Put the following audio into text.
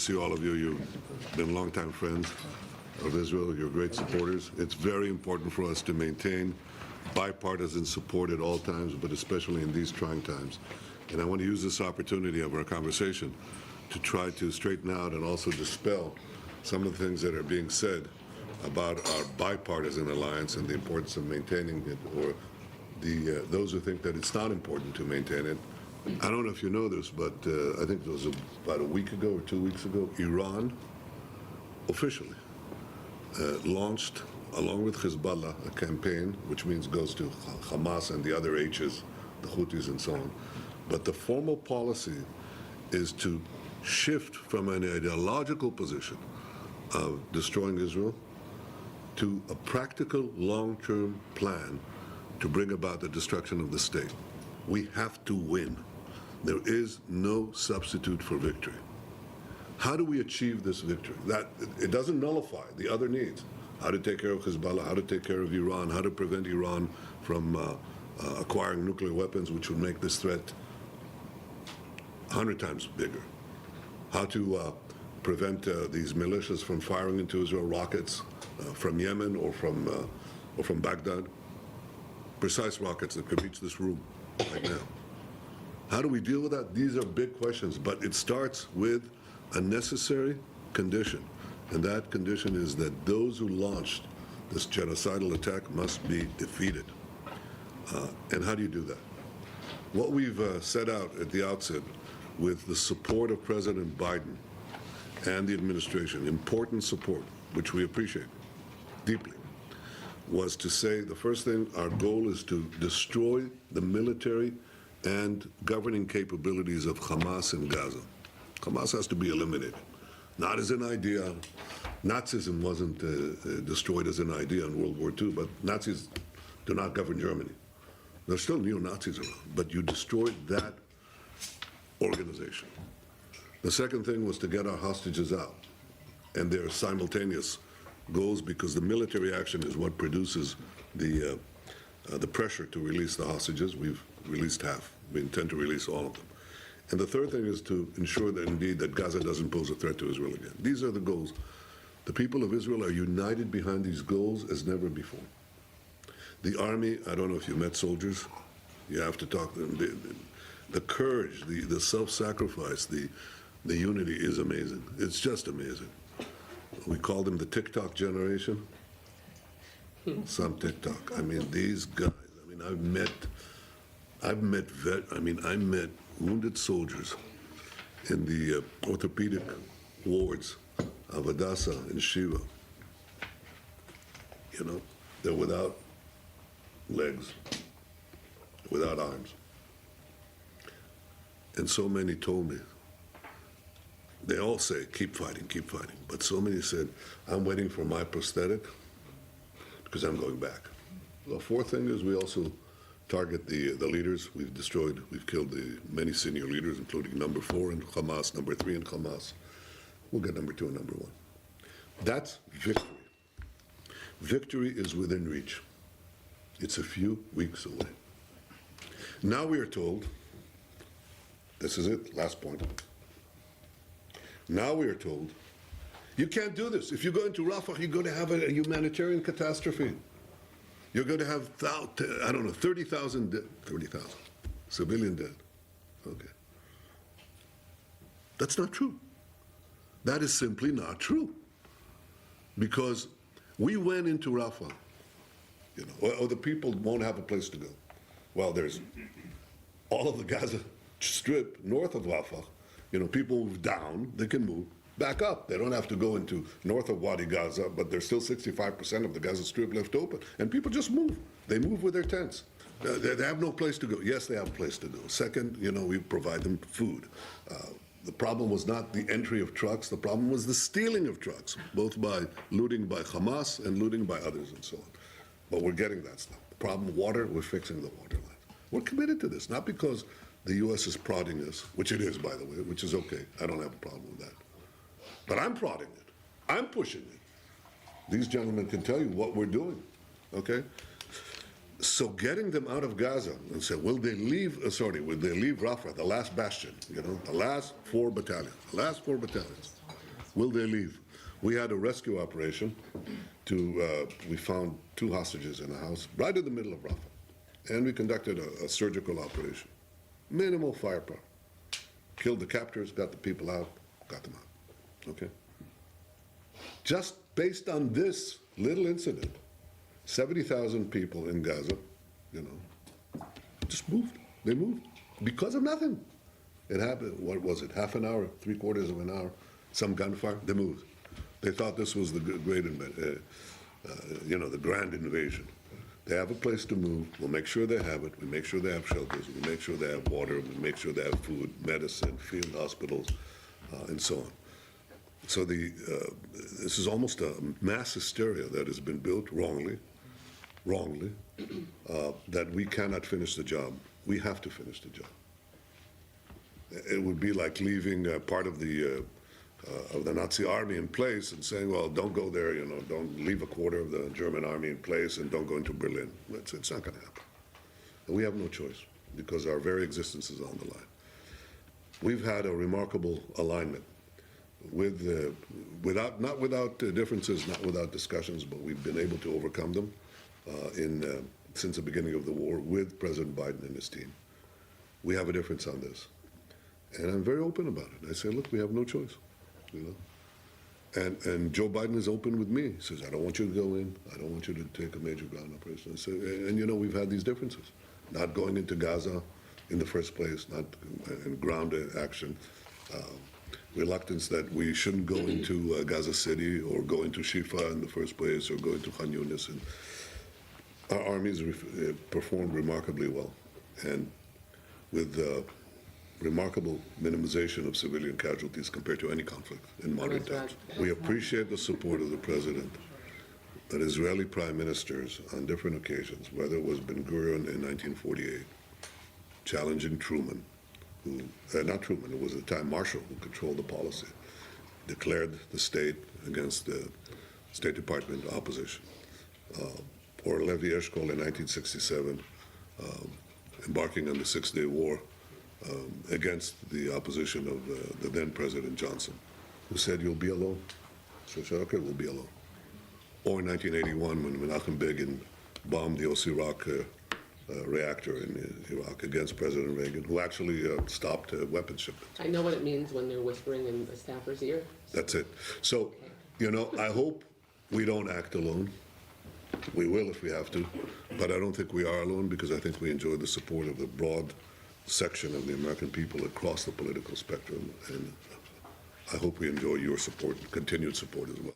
see all of you. You've been longtime friends of Israel. You're great supporters. It's very important for us to maintain bipartisan support at all times, but especially in these trying times. And I want to use this opportunity of our conversation to try to straighten out and also dispel some of the things that are being said about our bipartisan alliance and the importance of maintaining it, or those who think that it's not important to maintain it. I don't know if you know this, but I think it was about a week ago or 2 weeks ago, Iran officially launched, along with Hezbollah, a campaign, which means goes to Hamas and the other H's, the Houthis and so on. But the formal policy is to shift from an ideological position of destroying Israel to a practical long-term plan to bring about the destruction of the state. We have to win. There is no substitute for victory. How do we achieve this victory? That it doesn't nullify the other needs. How to take care of Hezbollah, how to take care of Iran, how to prevent Iran from acquiring nuclear weapons, which would make this threat 100 times bigger. How to prevent these militias from firing into Israel rockets from Yemen or from Baghdad. Precise rockets that could reach this room right now. How do we deal with that? These are big questions, but it starts with a necessary condition. And that condition is that those who launched this genocidal attack must be defeated. And how do you do that? What we've set out at the outset, with the support of President Biden and the administration, important support, which we appreciate deeply, was to say the first thing, our goal is to destroy the military and governing capabilities of Hamas in Gaza. Hamas has to be eliminated. Not as an idea. Nazism wasn't destroyed as an idea in World War II, but Nazis do not govern Germany. There's still neo-Nazis around, but you destroyed that organization. The second thing was to get our hostages out, and there are simultaneous goals because the military action is what produces the pressure to release the hostages. We've released half. We intend to release all of them. And the third thing is to ensure that indeed that Gaza doesn't pose a threat to Israel again. These are the goals. The people of Israel are united behind these goals as never before. The army, I don't know if you met soldiers, you have to talk to them. The courage, the self-sacrifice, the unity is amazing. It's just amazing. We call them the TikTok generation. Some TikTok. I mean, these guys, I mean, I met wounded soldiers in the orthopedic wards of Hadassah and Shiva. You know, they're without legs, without arms. And so many told me, they all say, keep fighting, keep fighting. But so many said, I'm waiting for my prosthetic because I'm going back. The fourth thing is we also target the leaders. We've killed many senior leaders, including number 4 in Hamas, number 3 in Hamas. We'll get number 2 and number 1. That's victory. Victory is within reach. It's a few weeks away. Now we are told, this is it, last point. Now we are told, you can't do this. If you go into Rafah, you're going to have a humanitarian catastrophe. You're going to have, 30,000 civilian dead. Okay. That's not true. That is simply not true. Because we went into Rafah, you know, or the people won't have a place to go. Well, there's all of the Gaza Strip north of Rafah. You know, people move down, they can move back up. They don't have to go into north of Wadi Gaza, but there's still 65% of the Gaza Strip left open. And people just move. They move with their tents. They have no place to go. Yes, they have a place to go. Second, you know, we provide them food. The problem was not the entry of trucks. The problem was the stealing of trucks, both by looting by Hamas and looting by others and so on. But we're getting that stuff. The problem, water, we're fixing the water line. We're committed to this, not because the U.S. is prodding us, which it is, by the way, which is okay. I don't have a problem with that. But I'm prodding it. I'm pushing it. These gentlemen can tell you what we're doing, okay? So getting them out of Gaza and say, will they leave Rafah, the last bastion, you know, the last 4 battalions, Will they leave? We had a rescue operation we found 2 hostages in a house right in the middle of Rafah. And we conducted a surgical operation. Minimal firepower. Killed the captors, got the people out, got them out. Okay? Just based on this little incident, 70,000 people in Gaza, just moved. They moved because of nothing. It happened, what was it, half an hour, 3/4 of an hour, some gunfire, they moved. They thought this was the the grand invasion. They have a place to move. We'll make sure they have it. We make sure they have shelters. We make sure they have water. We make sure they have food, medicine, field hospitals, and so on. So this is almost a mass hysteria that has been built wrongly, that we cannot finish the job. We have to finish the job. It would be like leaving part of the Nazi army in place and saying, well, don't go there, don't leave a quarter of the German army in place and don't go into Berlin. It's not going to happen. And we have no choice because our very existence is on the line. We've had a remarkable alignment not without differences, not without discussions, but we've been able to overcome them since the beginning of the war with President Biden and his team. We have a difference on this. And I'm very open about it. I say, look, we have no choice. And Joe Biden is open with me. He says, I don't want you to go in. I don't want you to take a major ground operation. I say, and we've had these differences. Not going into Gaza in the first place, not in ground action. Reluctance that we shouldn't go into Gaza City or go into Shifa in the first place or go into Khan Yunis. And our armies performed remarkably well. And with remarkable minimization of civilian casualties compared to any conflict in modern times. We appreciate the support of the president, that Israeli prime ministers on different occasions, whether it was Ben-Gurion in 1948, challenging Truman, not Truman, it was at the time Marshall who controlled the policy, declared the state against the State Department opposition, or Levi Eshkol in 1967, embarking on the Six-Day War, against the opposition of the then President Johnson, who said, you'll be alone. So I said, okay, we'll be alone. Or in 1981, when Menachem Begin bombed the Osirak reactor in Iraq against President Reagan, who actually stopped weapons shipments. I know what it means when they're whispering in a staffer's ear. That's it. So, I hope we don't act alone. We will if we have to, but I don't think we are alone because I think we enjoy the support of the broad section of the American people across the political spectrum, and I hope we enjoy your support, continued support as well.